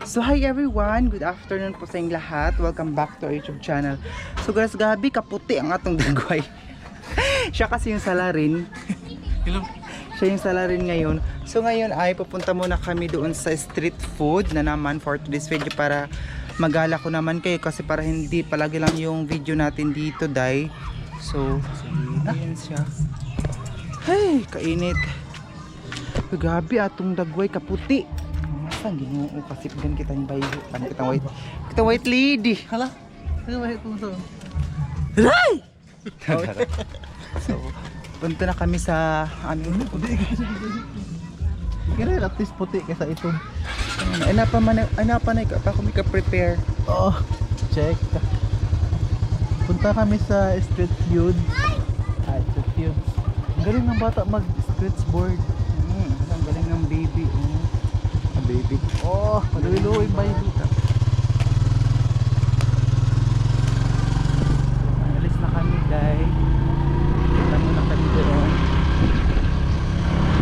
So hi everyone, good afternoon po sa inyong lahat. Welcome back to our YouTube channel. So guys, gabi kaputi ang atong dagway. Siya kasi yung salarin. Siya yung salarin ngayon. So ngayon ay pupunta muna kami doon sa street food na naman for today's video para magala ko naman kayo kasi para hindi palagi lang yung video natin dito, day. So, ayan siya. Hey, kainit. Gabi atong dagway kaputi. Saan Ginoo kasi gan kita yung bayo, kan kita white lady. Hala. Ano ba ito to? Ray! So, punta na kami sa ano Kira at least puti kaysa ito. ay napaman pa kami ka-prepare. Oh, check. Punta kami sa street food. Street food. Ang galing ng bata mag-street board. Ang galing ng baby. Baby. Oh, maluwi-luwi ba yung dito? Alis na kami, guys. Kita mo na kami doon.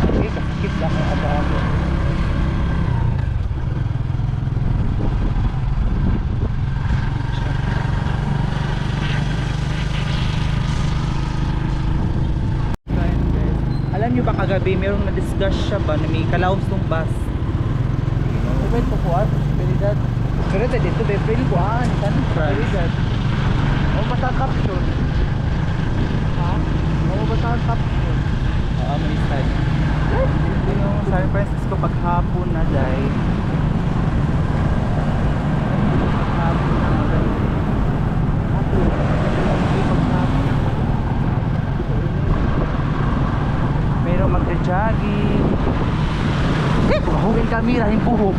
Okay, kakit lang ang abago. Alam nyo ba kagabi, mayroong na-discuss siya ba na may kalawos ng bus? Wait po po, Peridad. Pero dito, Beverly, kuhaan. Tanong Peridad. O basta caption. Ha? O basta caption. Oo, may style. Ito yung San Francisco paghapon na, day. Paghapon na maganda. Mayroong magka-jogging. Mahugin kami, rahing buhok.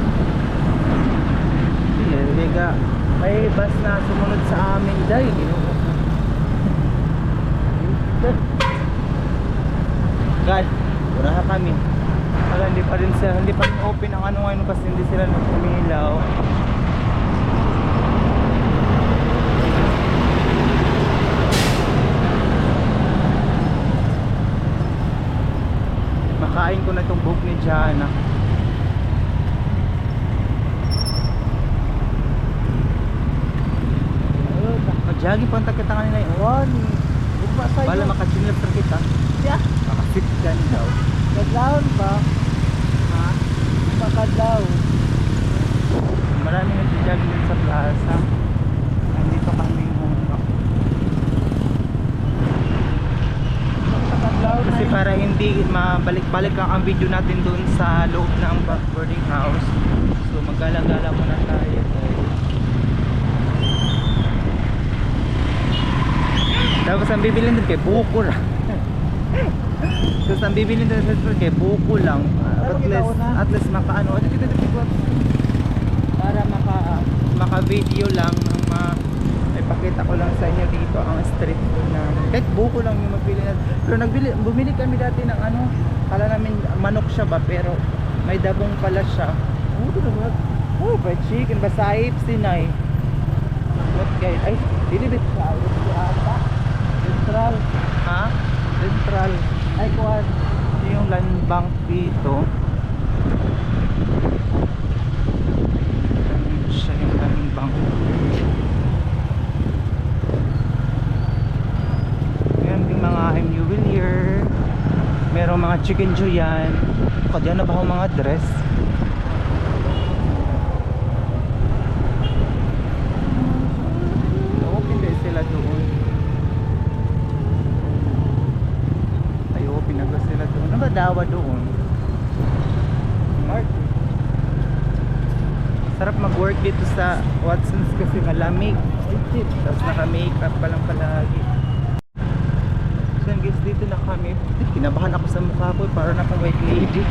Liga, may bus na sumunod sa amin, day. God, wala kami. Wala, hindi pa rin open ang ano ngayon kasi hindi sila nagpumilaw. Makain ko na itong buhok ni Jana. Jogging punta kita kanina yun. One. Ugma sa'yo. Bala makachinlap sa kita. Yeah. Makasip ka daw. Kadlaon ba? Ha? Makadlaw. Marami nag-jogging din sa plaza. Nandito kami kasi para hindi mabalik-balik lang ang video natin doon sa loob ng boarding house. So magala-gala muna tayo. Tapos ang bibilin din kay buko lang. Tapos ang bibilin din sa kay buko lang. At least makaano. Para maka-video lang ng ipakita ko lang sa inyo dito ang street food na. Kahit buko lang yung mabili natin. Pero bumili kami dati ng ano. Kala namin manok siya ba pero may dabong pala siya. Oh, fried chicken. Basaip sinay. What guys? Ay, dilibit siya. Central. Ha? Central. Ay, kuwan. Ito yung land bank dito. Siya yung land bank. Meron din mga MU Willier. Meron mga chicken joyan. Kadyan na ba ang mga dress? Open din sila doon. Pinagwas sila doon. Ano ba dawa doon? Sarap mag-work dito sa Watson's kasi malamig. Tapos naka-makeup pa lang palagi. So guys, dito na kami. Kinabahan ako sa mukha ko para na akong white lady.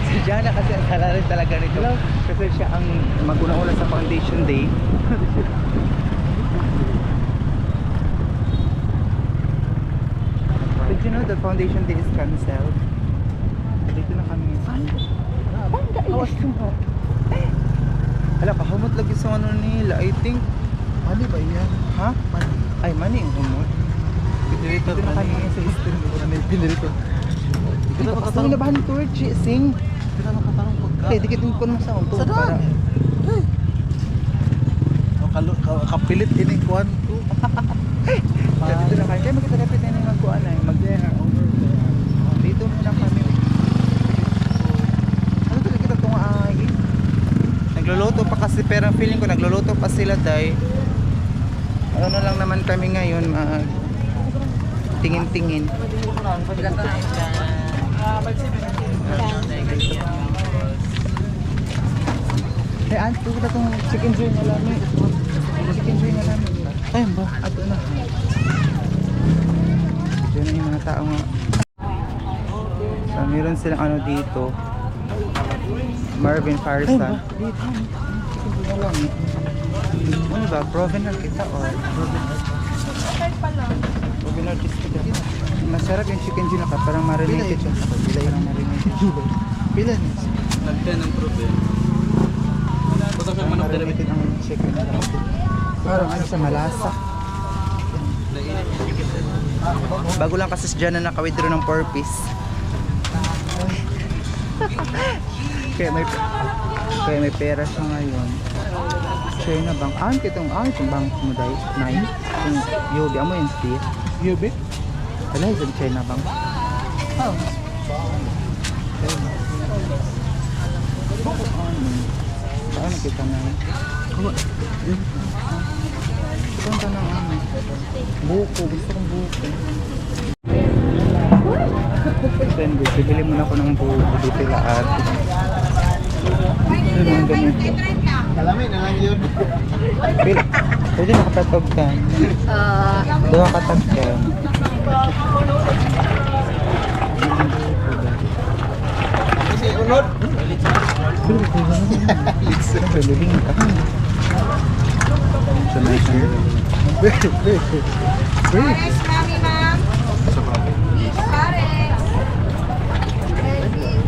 Si Jana kasi ang salarin talaga nito. Kasi siya ang mag-una-una sa foundation day. Did you know the foundation day is cancelled? Dito na kami. Awas mo. Hala, kahumot lagi sa ano nila. I think, Mali ba yan? ha? Ay, mani ang humot. Dito na kami sa street. Pinirito. Ito na makatanong na ba ni Torch? Sing? Ito na makatanong pagka Eh, dikitin ko naman sa unto. Sa daan. Kapilit ini kuan ko. Dito na kayo. Kaya magkita-kapit na yung magkuhan na. Dito muna kami. Ano ito kita itong ay? Nagluluto pa kasi pero feeling ko nagluluto pa sila dahil ano na lang naman kami ngayon tingin-tingin. Eh, anto kita itong chicken joy na lamin. Chicken joy na lamin. Ayun ba? Ato na. Diyan na yung mga tao nga. So, meron silang ano dito. Marvin Farsan. Ano ba? Provenor kita or? Provenor kita. Masarap yung chicken gina ka. Parang marinated siya. Parang marinated. Pila ni? Nagtan ng proven. Parang marinated ang chicken na lang. Parang ano sa malasa. Bago lang kasi si Jana naka-withdraw ng 4 piece. Kaya may pera siya ngayon. China Bank. Itong bank mo dahil. Nine. Yung UB. Amo yung spear. UB? Wala yung China Bank. Oh. Saan nakita na yun? Punta na ano. Buko. Gusto kong buko. Then, bibili muna ako ng buko dito lahat. Ano mga ganito? Alamin na lang yun. Pwede nakapatog ka. Dua katag ka. Kasi unod. Siyempre, living ka. So, nice na. Pares, mami, ma'am. Pares.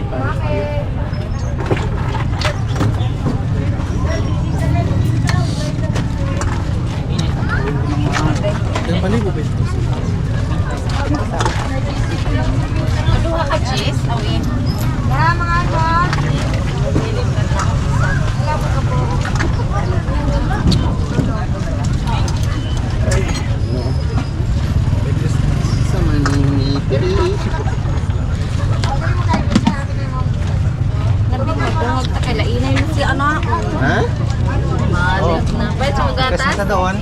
Bakit? Yung palibo ba? Aduha ka cheese, awin. Wala mga ano. Wala mo ka po. Sa manipiri. Nabingag ta kay lainay mo si anak. Ha? Malik na. Pwede sa Kasi gatas. sa doon,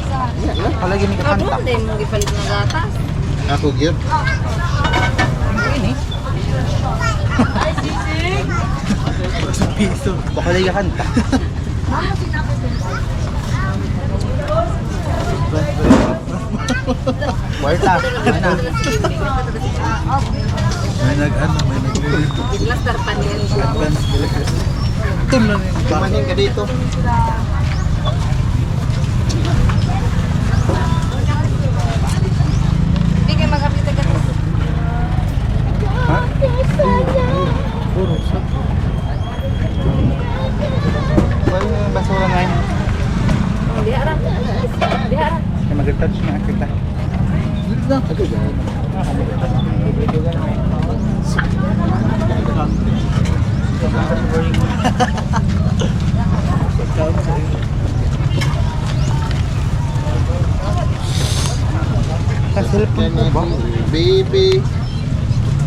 palagi may kakanta. Kadun din mo gipalit ng gatas. Ako gyud. Ini. Sa piso. Baka lagi kakanta. Kwarta. Ano? May naglilito. Giglas darpanin. Advance delivery. Ito lang yung kumanin ka dito. Hindi kayo magkapit ng gatas. Ha? Puro sa. Well, basura na yun. Diharap. Diharap. Kaya mag-touch na kita. Dito lang. Ako dyan. Sa cellphone ko ba? Baby.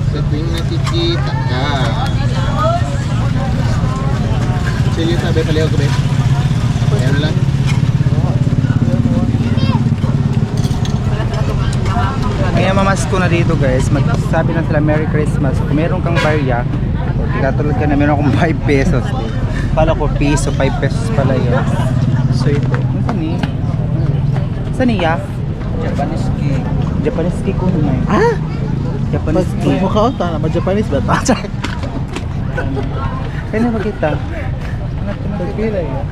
Sa tuwing nakikita ka. Sige, sabi paliw ko ba? Ayan lang. Kaya mamasko na dito guys, magsabi na sila Merry Christmas. Kung meron kang barya, o katulad ka na meron akong 5 pesos. Pala ko piso, 5 pesos pala yun. So ito, ano saan ni? Saan niya? Japanese cake. Japanese cake ko na eh. Ha? Japanese cake. Mukha ko, tama Japanese ba? Kaya na makita. Pagpila yun.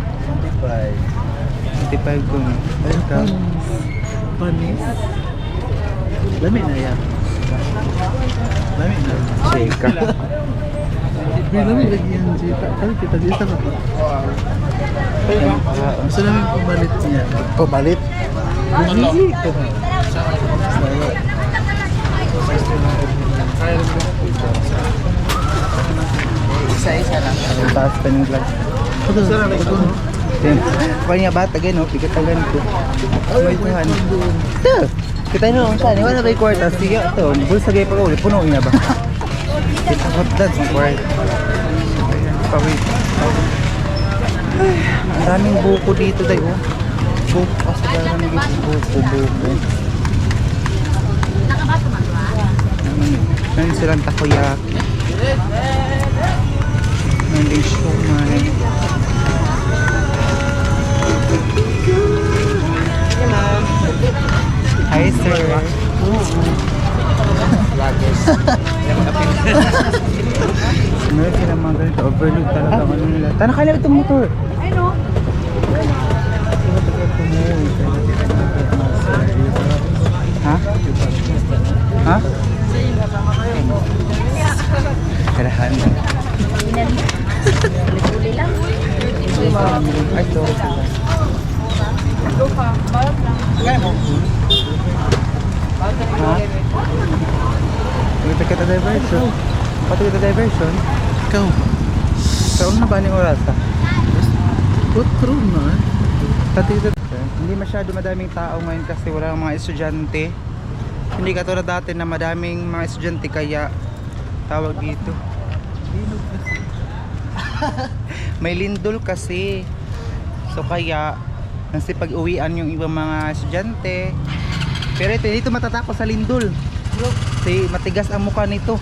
25 ko na. Ito. Panis. Lami na yan. Lami na. Cheka. Lami lagi yan, Jita. Kali kita dito na pa. Gusto namin pumalit niya. Pumalit? Hindi ko na. Isa-isa lang. Ang taas pa ng glass. Kaya niya bata gano, pigatagan ko. May tuhan. Ito! Kita nyo kung saan, wala ba yung kwarta? Sige ito, bulsa gaya pag ulit, puno niya ba? Kita ko dance ang kwarta. Pawit. Ang daming buko dito tayo. Buko, kasi daming buko. Meron silang takoyaki. Meron din shumai. Hi sir. Vloggers. Meron silang mga ganito. Overload talaga ang ano nila. Tana kaya itong motor. Ay no. Ha? Ha? Karahan. Uli lang. Ay, ito. Ha? Pagkita kita diversion. Pati kita diversion. Ikaw. Saan na ba ni oras ka? Put through na. Pati kita. Hindi masyado madaming tao ngayon kasi wala mga estudyante. Hindi katulad dati na madaming mga estudyante kaya tawag dito. May lindol kasi. So kaya nasipag-uwian yung ibang mga estudyante. Pero ito, dito matatapos sa lindol. Kasi matigas ang mukha nito.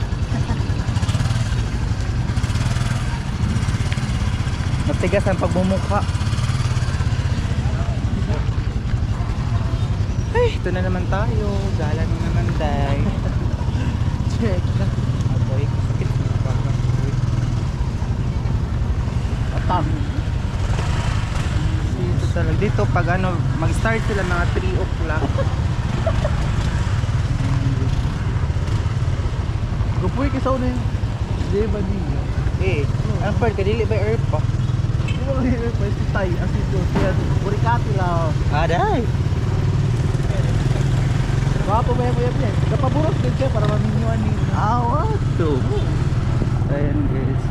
Matigas ang pagbumukha. Ay, ito na naman tayo. Gala na naman, day. Check na. Aboy, sakit na pa. Atang. Dito talaga. Dito pag ano, mag-start sila mga 3 o'clock. Gupoy ka sa una yung di ba niya? Eh, ang part, kadili ba earth pa? Di ba niya pa si Tay? Asi ko siya. Burikati lang. Ah, day. Wapo ba yung yan? Kapaburos din siya para maminyuan ni. Awat to. Ayan guys.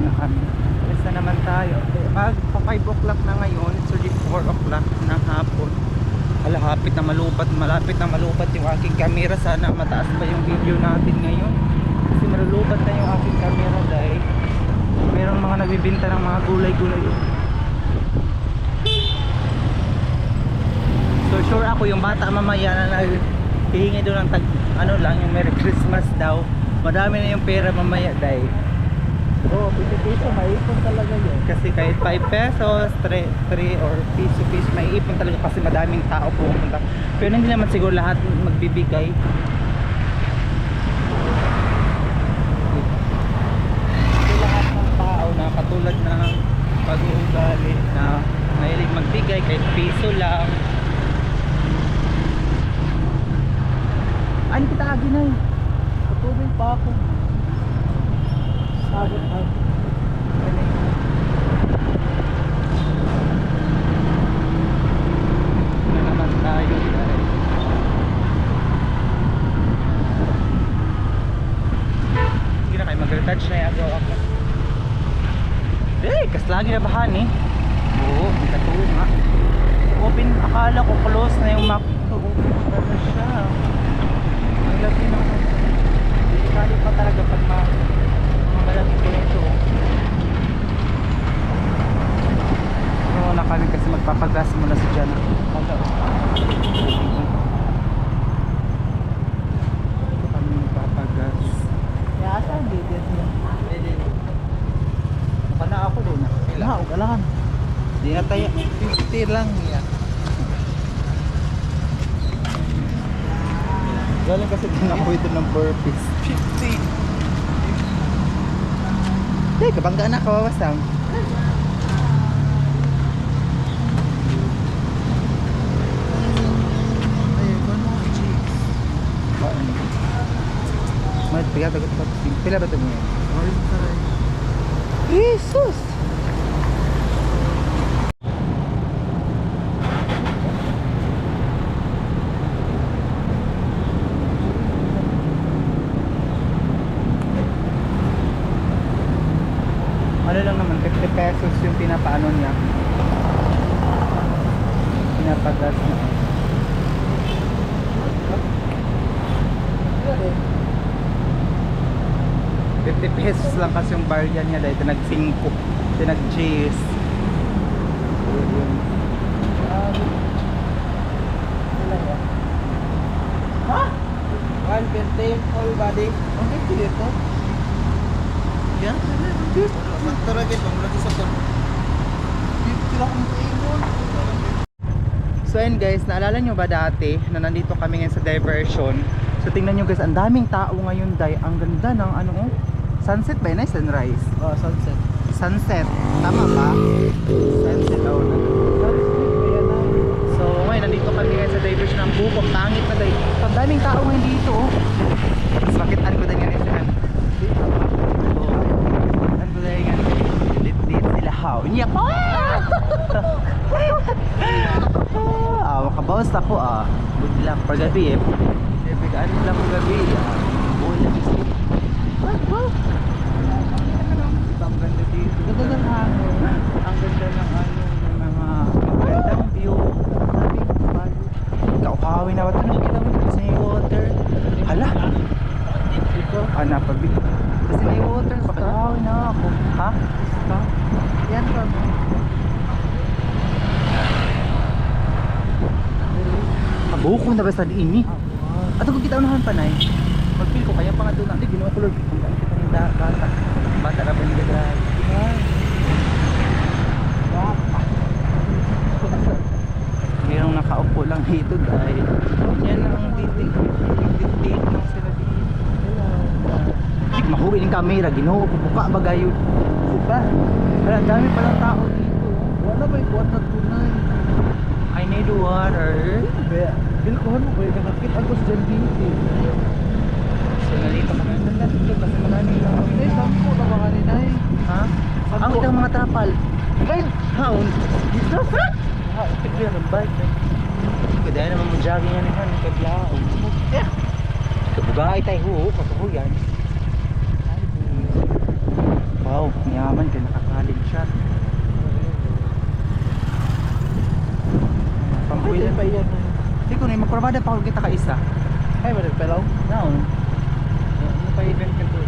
Na kami. Alis na naman tayo. Mag 5 o'clock na ngayon. So di 4 o'clock na hapon. Malapit na malupat yung aking camera. Sana mataas pa yung video natin ngayon. Kasi malupat na yung aking camera dahil mayroong mga nagbibinta ng mga gulay-gulay. So sure ako yung bata mamaya na hihingi doon ng tag, ano lang, yung Merry Christmas daw. Madami na yung pera mamaya dahil. Oo, piso maipon talaga yun. Kasi kahit 5 pesos, 3 or piso may ipon talaga kasi madaming tao pumunta. Pero hindi naman siguro lahat magbibigay. Kasi lahat ng tao na katulad ng pag-uugali na mahilig magbigay kahit piso lang. Ano kita agi na eh? Patubig pa ako. Sagot ako. Na naman tayo guys. Hindi na kayo mag-retouch na yung ako. Eh, kas lagi na bahan eh. Oo, may katuwa nga. Open, akala ko close na yung Mac. Open na siya. Ang laki ng delikado pa talaga pag malaki ko ito. Oo, na kami kasi magpapagas muna si Jana. Kami magpapagas. Kaya saan bigyan niya? Baka na ako doon. Laog, alahan. Di na tayo. 50 lang yan. Galing kasi din ako ito ng burpees. 50. Hey, kabangga na kawawasang. Ayun, ano ang cheeks? Mat, pigatagot pa. Pila ba ito mo yan? Orange taray. Jesus! pesos yung pinapaano niya. Pinapagas na. 50 pesos lang kasi yung barya niya dahil tinag-5, tinag-cheese. Ha? 150 full body. Okay, sige to. Yan, okay. Sakto lagi, lagi sa to. Kira ko mo. So ayun guys, naalala nyo ba dati na nandito kami ngayon sa diversion? So tingnan nyo guys, ang daming tao ngayon day. Ang ganda ng ano oh. Sunset ba yun ay sunrise? Oh, sunset. Sunset, tama ba? Sunset oh. So ngayon, nandito kami ngayon sa diversion ng Bukok. Pangit na day. So ang daming tao ngayon dito oh. Tapos makitaan ko din yan yan. Ano ko din yan? Lit-lit sila how. Niya pa! Makabawas ako buti lang paggabi siyempre ano lang paggabi buhay lang kasi ang ganda dito, ganda ng hangin, ang ganda ng ano ng mga magandang view, kauhawi na wala na kita mo kasi may water hala ito napabig kasi may water kauhawi na ako ha? Yan ba? Buko na ba sa ini? Ato kung kita unahan pa na mag-feel ko kaya pa nga doon natin ginawa ko Lord kung kaya kita ng bata na ba yung gadrag mayroong nakaupo lang dito dahil yan ang titig lang sila dito hindi mahuwi ng camera ginoo ko buka bagayo diba? Wala dami palang tao dito Wala ba yung kuwan na tunay? I need water. Bilkohan mo ba yung nakakit ako sa dito? So nalito kami sa dito kasi marami lang. Ay, sampo na ba kanina eh? Ha? Ang itang mga trapal. Ay! Haon! Dito? Ha, tigil ng bike eh. Kaya naman mo jogging yan yan. Kaglao. Kabugay tayo ho. Katuhuyan. Wow, mayaman ka. Nakakalig siya. Pwede pa yan. Hindi ko na magprobada pa ako kita ka isa. Ay, wala pelaw? Naon? Ano pa event ka to?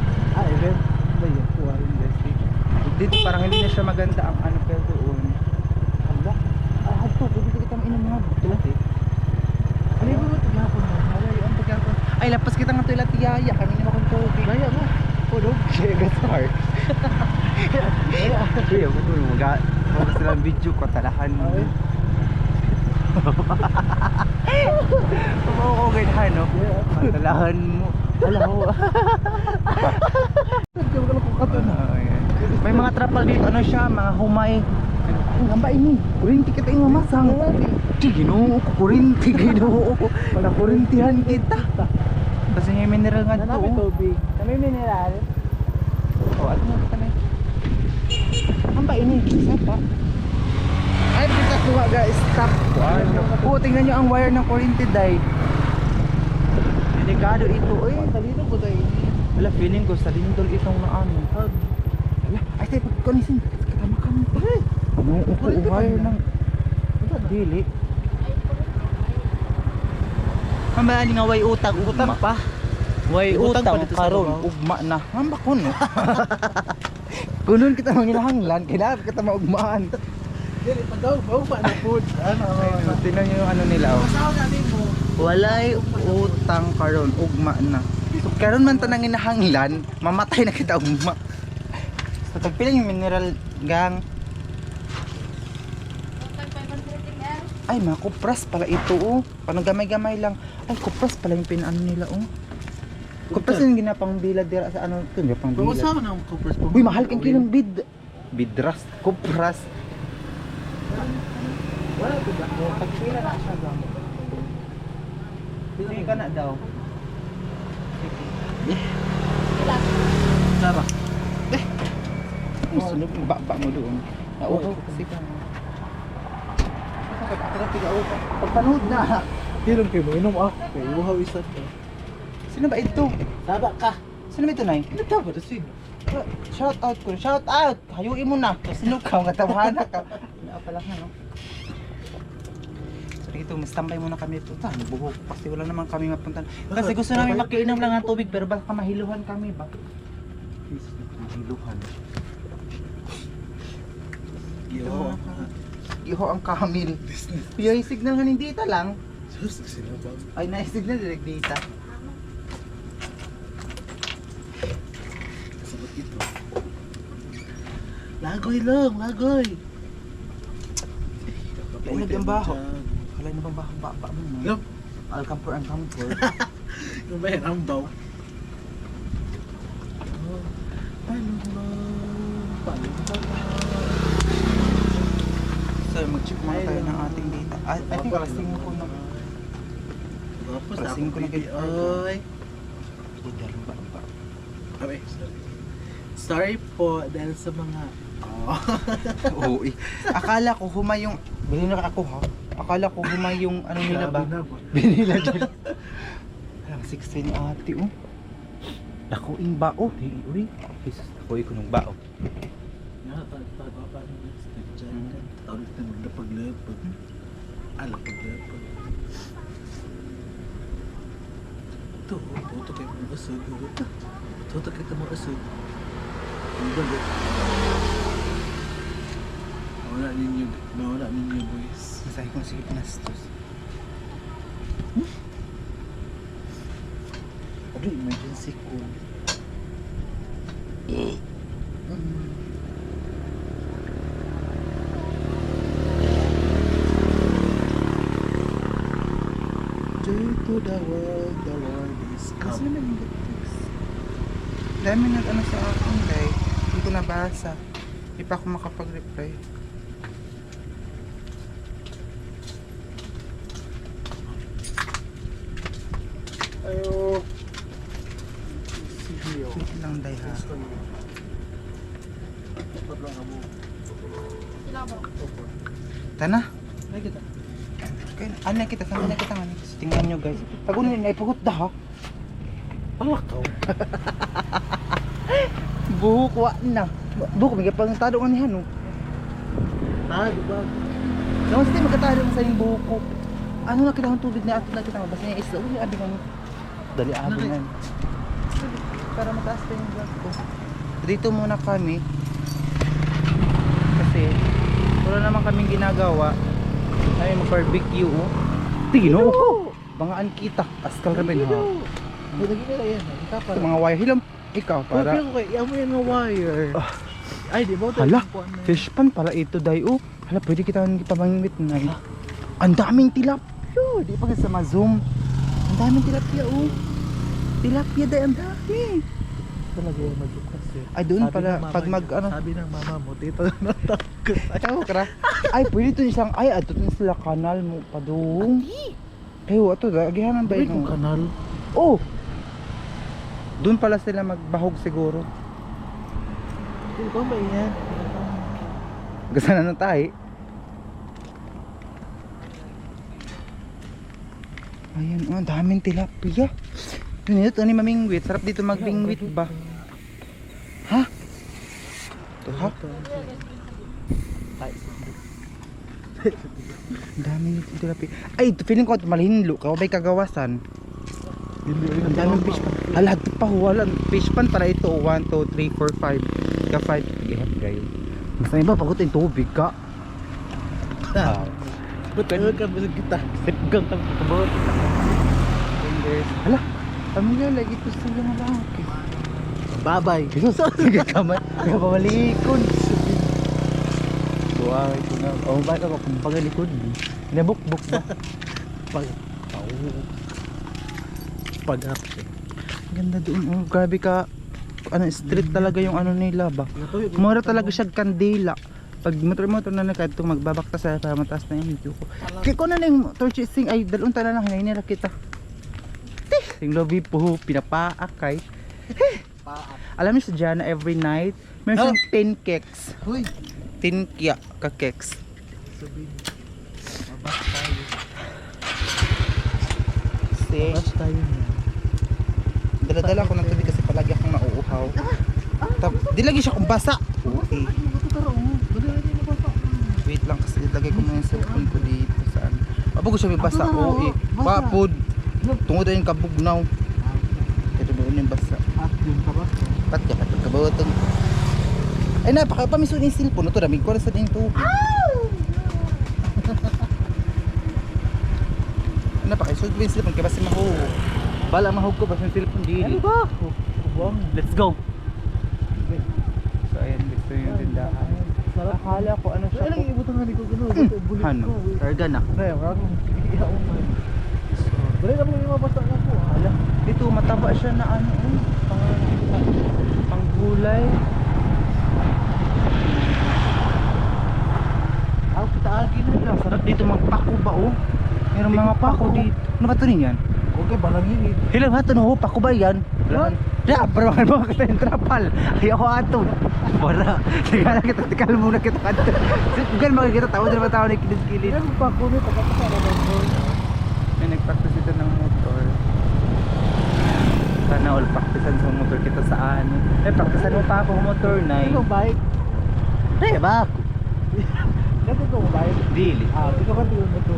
Event? Ba yan? Kuha industry. Dito parang hindi na siya maganda ang ano pero doon. Hala? Hadto, pwede ko kitang inom mga bulat eh. Ano yung mga tigyapon mo? Ay, ang pagyapon. Ay, lapas kita nga ito ilatiyaya. Kami naman kong tubig. Gaya mo. Pudog. Siya, smart. Gaya. Siya, pudog. Mga silang video ko, talahan mo. Ay. Oo, ganyan, no? Talahan mo. Alam mo. May mga trapal dito, ano siya, mga humay. Ang gamba ini, kurinti kita yung mamasang. Di, ginoo ko, kurinti, ginoo ko. Nakurintihan kita. Kasi may mineral nga Nanami dito. tubig. Kami mineral. Oh, ano nga kita na ang ba ini? Sapa? Ay, bisa kuha guys, stop. Oh, tingnan nyo ang wire ng kurinti, day. Delikado ito, eh. Talino ko tayo ini. Wala, feeling ko sa lindol itong naano. Wala, ay tayo pagkanisin. Katama ka mo. Ano, upo, wire ng dili. Mamali nga way utang, utang pa. Way Utang pa utang, dito sa karon Davao. ugma na. Hamba ko no. Kunon kita manginahanglan, kailangan kita maugmaan. Dili, pagaw, pa na food. Ano, Tingnan nyo yung ano nila. Oh. Masaw natin mo. Walay utang karon ugma na. So karon man tanang inahanglan, mamatay na kita ugma. So tagpila yung mineral gang. Ay, mga kupras pala ito oh. Parang gamay-gamay lang. Ay, kupras pala yung pinano nila oh. Kupras yung ginapang bilad dira sa ano, ito yung pang Pero bilad. masaw na ang kupras po. Uy, mahal kang kinong bidras, kupras. Wala ko ba? Pagpila na siya ba? Sige ka na daw. Sara. Sunog yung baba mo doon. Nauhaw kasi ka. Pagpanood na. Hirong kayo mo, inom ako. Kaya uhaw isa to. Sino ba ito? Saba ka. Sino ba ito, Nay? Ano daw ba? Dasig. Shout out ko. Shout out. Hayuin mo na. Sino ka? Matawahan ka. Ano pala nga, no? So dito, mas-tambay muna kami ito. Saan? Buhok. Kasi wala naman kami mapuntan. Kasi gusto namin makiinom lang ng tubig pero baka mahiluhan kami ba? Please, mahiluhan. Iho ang kamil. Yung signal nga hindi dita lang. Ay, na-signal direct dita. Lagoy lang, lagoy. Lainag ang baho. Kalay na bang baho mo? Yup. Alcampur ang campur. Yung ba yan, ambaw? So, mag-check muna tayo ng ating data. I think alas 5 na. Tapos Alas 5 na kayo. Oy. Okay, sorry po dahil sa mga Oo eh. Akala ko humay yung... Bili na ako ha. Akala ko humay yung ano nila ba? Binila dyan. Alam, 16 ni ate oh. Dakuing bao. Uy. Jesus, dakuin ko ng bao. Tawag na magdapag-lapag. Alapag-lapag. Ito kayo mga asog. Ito kayo mga asog. Ang balit. Mawala ninyo boys. Masahe kong sige pinastos. Ano emergency call? Joy to the world is Kasi come. naman yung text. Dami nag-ano sa akin guys. Hindi ko nabasa. Hindi pa ako makapag-reply. Ayo. Sige Wait lang day ha. Tana. Ay kita. Kaya ano kita, saan na kita nga. Tingnan nyo guys. Pag unin na ipagot da ha. Palakaw. Buhok wa na. Buhok may pang tado nga niya no. Ah, diba? Naman sila magkatado sa yung buhok ko. Ano na kita ng tubig na ato na kita nga. Basta niya isla. Uy, abi nga mo. Dali abi na. Para mataas pa yung vlog ko. Dito muna kami. Kasi wala naman kaming ginagawa. Ay mag-barbecue oh. Tingino ko. Bangaan kita. Askal ramen ha. May lagi nila yan. Ikaw Ito para. mga wire hilam. Ikaw Para. para. Pero kay, iyan mo yan ng wire. Ay, di ba? Hala, fish pan pala ito day oh. Hala, pwede kita pamangit na. Ang daming tilapia. Di pa sa ma-zoom. Ang daming tilapia oh. Tilapia day, ang dami. Talaga yung mag-ukas eh. Ay doon Sabi pala ng mama pag mag niya- ano. Sabi ng mama mo, tito na natakot. Ikaw kara. Ay pwede to isang ay ato to sila kanal mo pa doon. Kayo ato dagihanan ba Ay, yun? kung kanal. Oh. Doon pala sila magbahog siguro. Di ba ba yan? Gasana na tayo. Ayan, oh, ang daming tilapia. Yun ito, ni mamingwit. Sarap dito magbingwit ba? Ha? Ito ha? Ang daming tilapia. Ay, ito, feeling ko ito malihinlo. Kawabay kagawasan. Ang daming fish pan. Hala, ito pa wala. Fish pan pala ito. 1, 2, 3, 4, 5. Ka 5. Gihap kayo. Mas na iba, pagod yung tubig ka. Ba't ano ka ba kita? Sipgang kang kabot. Hala, pamilya lagi ito sa mga lalaki. Babay. Jesus, sige kamay. Kaya pamalikod. Buwag ito na. O, ba ka kung pagalikod? Nabukbuk ba? Pag... Pag-up siya. Ganda doon. Oh, grabe ka. Ano, street talaga yung ano nila ba? Mura talaga siya kandila. Pag motor-motor na nakad itong magbabakta sa para mataas na yung video ko. Kaya ko na yung motor chasing ay dalawang tala lang hinahinira kita. Yung lobby po, pinapaakay. Alam niyo sa Jana every night, meron siyang 10 cakes. Hoy! 10 kya ka cakes. Sabihin. Mabas tayo. Kasi, Mabas tayo niya. dala-dala ko ng tubig kasi palagi akong nauuhaw. Di lagi siya kung basa. Okay. Wait lang kasi ilagay ko muna yung cellphone ko dito saan. Abago siya may basa. Oo eh. Wapod. Tungod ay yung kabugnaw. Ito ba yung basa? Pat ka patag kabawatang. Ay napakapamiso ni cellphone. Ito damig ko na sa din tubig. Napakaisod ko yung cellphone kaya basta mahug. Bala mahug ko basta yung cellphone dili. Let's go. So ayan gusto yung tindahan. Akala ko ano siya. Ay, ibutang nga ko gano'n. Ano? Targa na. Ay, maraming iiyaw man. Balik na mo yung mabasa na po. Hala, dito mataba siya na ano, pang gulay. Kita agi na lang. Sarap dito magpako ba oh? Mayroong mga pako dito. Ano ba ito niyan? Okay, balang yun eh. Hilang hato no, pako ba yan? Ya, pero mga kita yung trapal. Ayaw ko ato. Para. Sige na kita, tikal muna kita kanto. Bukan makikita, tao na tao na kilid-kilid. Yan, pako nyo, pagkakasara ng boy. May nag-practice ito ng motor. Sana all practicean sa motor kita saan. Practicean mo pa ako motor na Ito bike. ba? Dito ko bike. Dili. Di ka ba ito mo ito?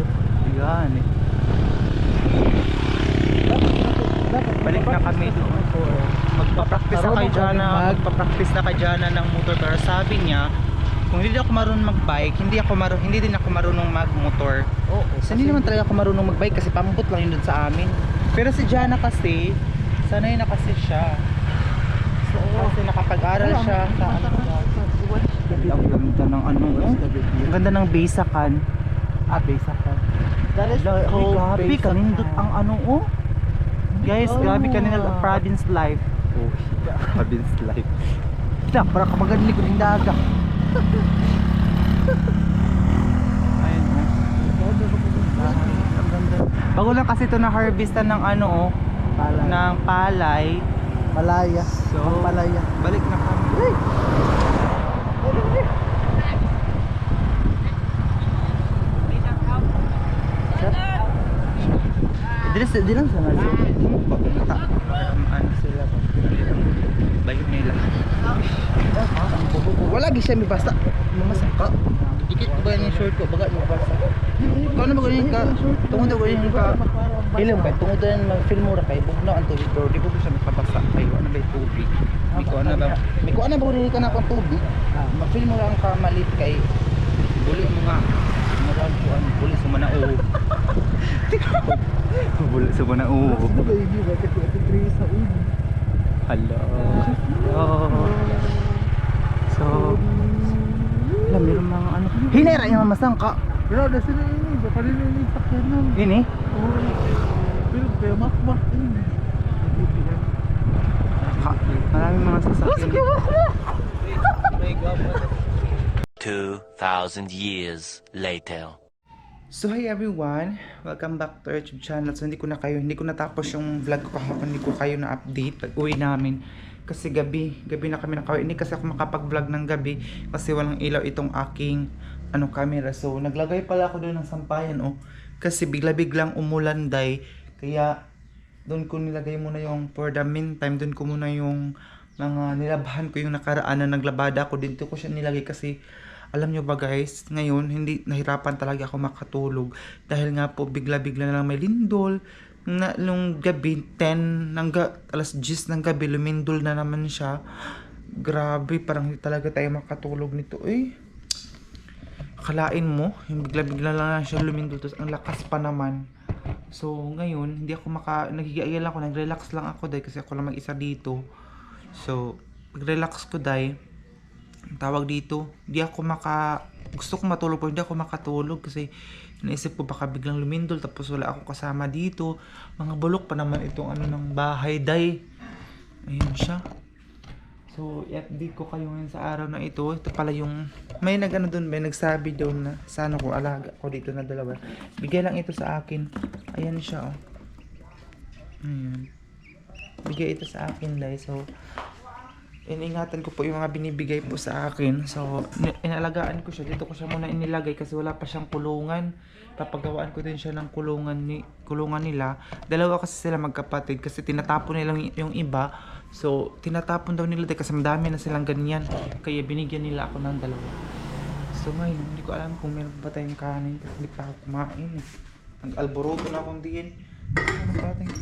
Yan eh. Balik na kami doon. Magpa-practice na kay Jana. Magpa-practice na kay Jana ng motor. Pero sabi niya, kung hindi ako marunong mag-bike, hindi din ako marunong mag-motor. Oo. So, hindi naman talaga ako marunong mag-bike kasi pambot lang yun dun sa amin. Pero si Jana kasi, sanay na kasi siya. So, kasi nakapag-aral siya sa ano. Ang ganda ng ano, ang ganda ng Baysakan. Baysakan. That is Grabe, kanindot ang ano, oh. Guys, grabe kanina ang province life. Oh, province life. Ito, para kamagaling ko ng daga. Ayun, oh. Ang ganda. Bago lang kasi ito na harvestan ng ano, oh. Palay. Ng palay. Malaya. So, Ang palaya. balik na kami. Di lang sa naso. Ano sila ba? Bayo nila. Wala gi siya may basta. Mamasak ka. Ikit ko ba yung short ko? Baga mo basta. Kung ano ba ganyan ka? Tungod ba ganyan ka? Ilang ba? Tungod na mag-film mo ra kay bugnaw ang tubig. Pero di ko siya magpapasa kayo. Ano ba yung tubig? May ko ano ba? May ko ano ba rin ka na akong tubig? Mag-film mo lang ka malit kay buli mo nga. Buli sa manao. Buli sa manao. Ito ba yung iba? Kasi ito 3 sa ulo. Hello. So, alam meron mga ano. Hinera yung masangka. Pero na sila ini. Baka rin yung sakyan nun. Ini? Pero kaya mak-mak ini. Maraming mga sasakyan. 2,000 years later. So hi everyone, welcome back to our YouTube channel. So hindi ko natapos yung vlog ko kahapon, hindi ko kayo na update pag uwi namin kasi gabi na kami nakauwi. Hindi kasi ako makapag-vlog ng gabi kasi walang ilaw itong aking camera. So naglagay pala ako doon ng sampayan kasi bigla-biglang umulanday kaya doon ko nilagay muna yung for the meantime, doon ko muna yung mga nilabahan ko yung nakaraan na naglabada ako. Dito ko siya nilagay kasi alam nyo ba guys, ngayon hindi nahirapan talaga ako makatulog dahil nga po bigla-bigla na lang may lindol na nung gabi 10 alas 10 ng gabi lumindol na naman siya. Grabe, parang hindi talaga tayo makatulog nito akalain mo yung bigla-bigla lang siya lumindol tapos ang lakas pa naman. So ngayon hindi ako nagigiya lang ako, nag-relax lang ako dahil kasi ako lang mag-isa dito. So pag-relax ko dahil tawag dito, gusto ko matulog pero hindi ako makatulog kasi naisip ko baka biglang lumindol tapos wala akong kasama dito. Mga bulok pa naman itong ng bahay day. Ayun siya. So i-update ko kayo ngayon sa araw na ito. Ito pala yung may nagsabi doon na sana ko alaga ko dito na dalawa. Bigay lang ito sa akin. Ayan siya Ayan. Bigay ito sa akin day. So iningatan ko po yung mga binibigay po sa akin. So, inalagaan ko siya. Dito ko siya muna inilagay kasi wala pa siyang kulungan. Papagawaan ko din siya ng kulungan nila. Dalawa kasi sila magkapatid kasi tinatapon nila yung iba. So, tinatapon daw nila kasi madami na silang ganyan. Kaya binigyan nila ako ng dalawa. So, ngayon, hindi ko alam kung meron pa tayong kanin kasi hindi pa ako kumain. Nag-alboroto na akong diin. Ano pa tayo?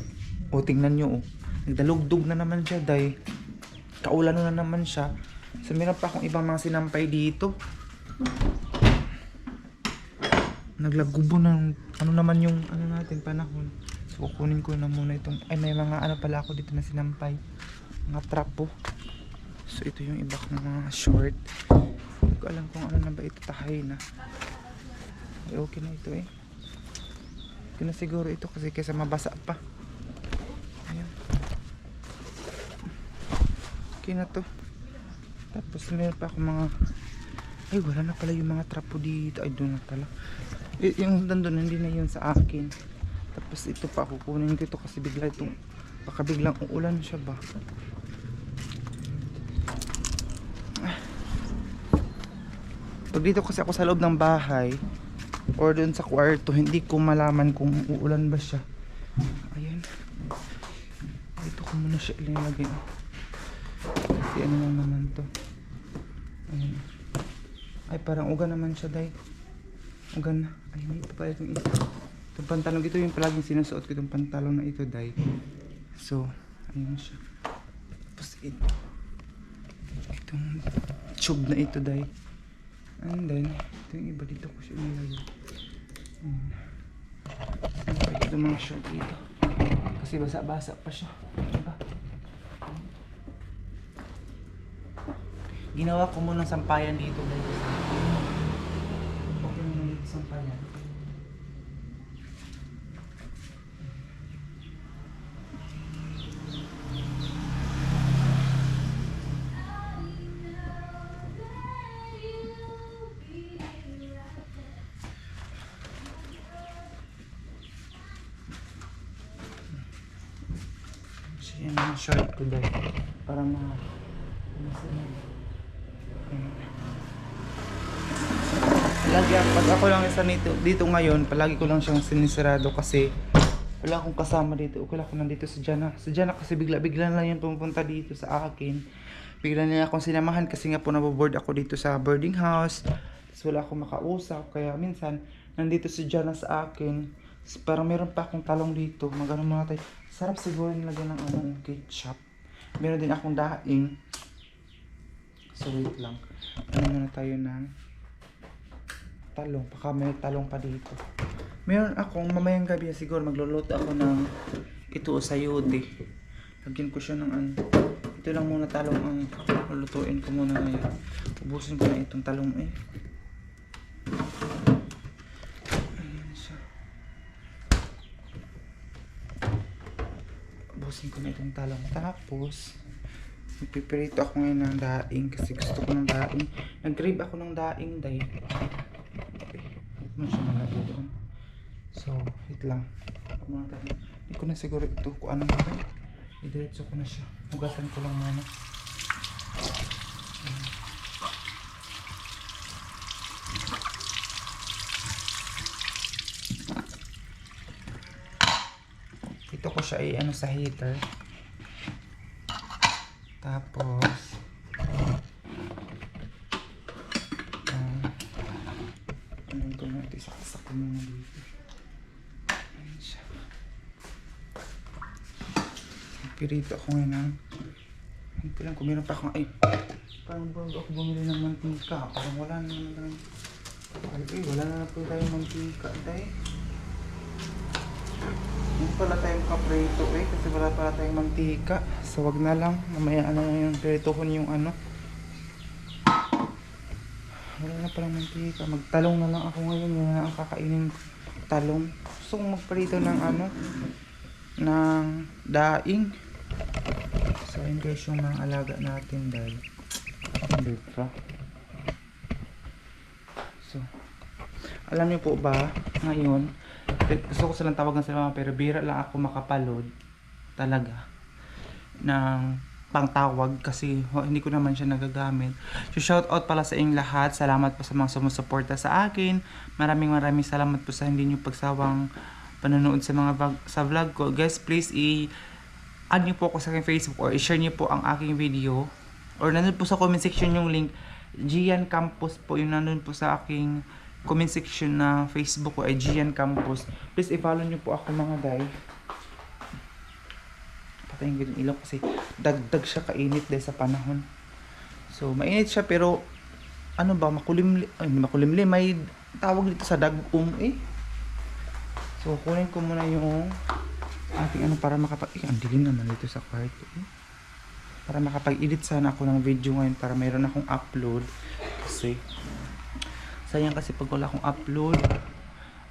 O, tingnan nyo, oh. Nagdalugdog na naman siya, day. Kaulan na naman siya. So, meron pa akong ibang mga sinampay dito. Naglagubo ng ano naman yung ano natin panahon. So, kukunin ko na muna itong... Ay, may mga ano pala ako dito na sinampay. Mga trapo. So, ito yung iba kong mga short. Hindi ko alam kung ano na ba ito. Tahay na. Ay, okay na ito eh. Okay na siguro ito kasi kaysa mabasa pa. Ayan. Okay na to. Tapos meron pa ako mga... Ay, wala na pala yung mga trapo dito. Ay, doon na pala. Yung nandun, hindi na yun sa akin. Tapos ito pa, kukunin ko ito kasi bigla itong... Baka biglang uulan siya ba? Pag dito kasi ako sa loob ng bahay or doon sa kwarto, hindi ko malaman kung uulan ba siya. Ayan. Dito ko muna siya ilalagay. Kasi ano lang naman to. Ayan. Ay, parang uga naman siya, day. Uga na. Ay, hindi pa pala itong isa. Itong pantalon, ito yung palaging sinusuot ko itong pantalon na ito, day. So, ayun siya. Tapos ito. Itong tube na ito, day. And then, ito yung iba dito ko siya nilagay. Ito mga short dito. Kasi basa-basa pa siya. Diba? Ginawa ko muna sampayan dito dahil okay muna dito sampayan. So yan yung short ko dahil para lagi pag ako lang isa dito ngayon, palagi ko lang siyang sinisirado kasi wala akong kasama dito. Okay lang ako nandito sa Jana. Sa Jana kasi bigla-bigla lang yan pumunta dito sa akin. Bigla nila akong sinamahan kasi nga po naboboard ako dito sa boarding house. Tapos wala akong makausap. Kaya minsan nandito si Jana sa akin. Parang meron pa akong talong dito. Magano mga tayo. Sarap siguro nilagyan ng ketchup. Meron din akong daing. So wait lang. Ano muna tayo ng talong. Baka may talong pa dito. Meron akong mamayang gabi siguro magluluto ako ng ito sayuti. Lagyan ko siya ng ito lang muna talong ang lulutuin ko muna ngayon. Ubusin ko na itong talong eh. Ayan siya. Ubusin ko na itong talong. Tapos magpipirito ako ngayon ng daing kasi gusto ko ng daing. Nag-grave ako ng daing day. Okay. Ano siya nalagay doon? So, wait lang. Hindi ko na siguro ito kung ano na rin. I-diretso ko na siya. Hugasan ko lang muna. Ito ko siya i-ano sa heater. Tapos ano ko na ito, isaksak ko muna dito. Ayan siya. Pirito ako ngayon hindi lang kung meron pa akong parang bago ako bumili ng mantika. Parang wala na naman wala na po tayong mantika dahil hindi pala tayong kaprito kasi wala pala tayong mantika. So wag na lang, mamaya na yung piritohon yung wala na palang mantika. Magtalong na lang ako ngayon, yun na ang kakainin talong. Gusto kong magprito ng ng daing. So ayun guys yung mga alaga natin dahil so alam niyo po ba ngayon gusto ko silang tawagan sila pero bira lang ako makapalod talaga ng pangtawag kasi hindi ko naman siya nagagamit. So shout out pala sa inyong lahat. Salamat po sa mga sumusuporta sa akin. Maraming salamat po sa hindi niyo pagsawang panonood sa mga vlog ko. Guys, please add niyo po ako sa aking Facebook or i-share niyo po ang aking video. Or nandun po sa comment section yung link. Gian Campus po yung nandun po sa aking comment section na Facebook ko ay Gian Campus. Please i-follow niyo po ako mga day. Patayin ko yung ilaw kasi dagdag siya kainit dahil sa panahon. So mainit siya pero ano ba makulimlim may tawag dito sa dagum eh. So kunin ko muna yung ating para ang dilim naman dito sa kwarto eh. Para makapag-edit sana ako ng video ngayon para mayroon akong upload kasi sayang kasi pag wala akong upload.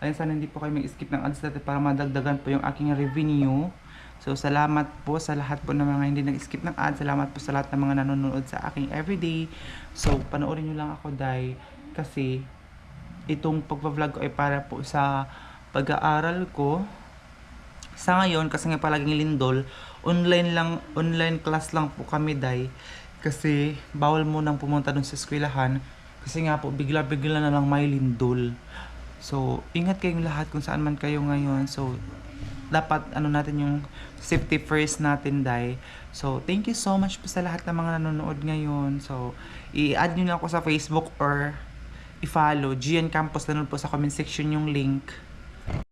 Ayun, sana hindi po kayo mag-skip ng ads natin para madagdagan po yung aking revenue. So salamat po sa lahat po ng mga hindi nag-skip ng ads. Salamat po sa lahat ng mga nanonood sa aking everyday. So panoorin nyo lang ako dahil kasi itong pagpa-vlog ko ay para po sa pag-aaral ko. Sa ngayon kasi nga palaging lindol, online class lang po kami day kasi bawal mo nang pumunta dun sa eskwelahan kasi nga po bigla na lang may lindol. So ingat kayong lahat kung saan man kayo ngayon. So dapat natin yung safety first natin day. So thank you so much po sa lahat ng mga nanonood ngayon. So i-add niyo na ako sa Facebook or i-follow Gian Campus, nanood po sa comment section yung link.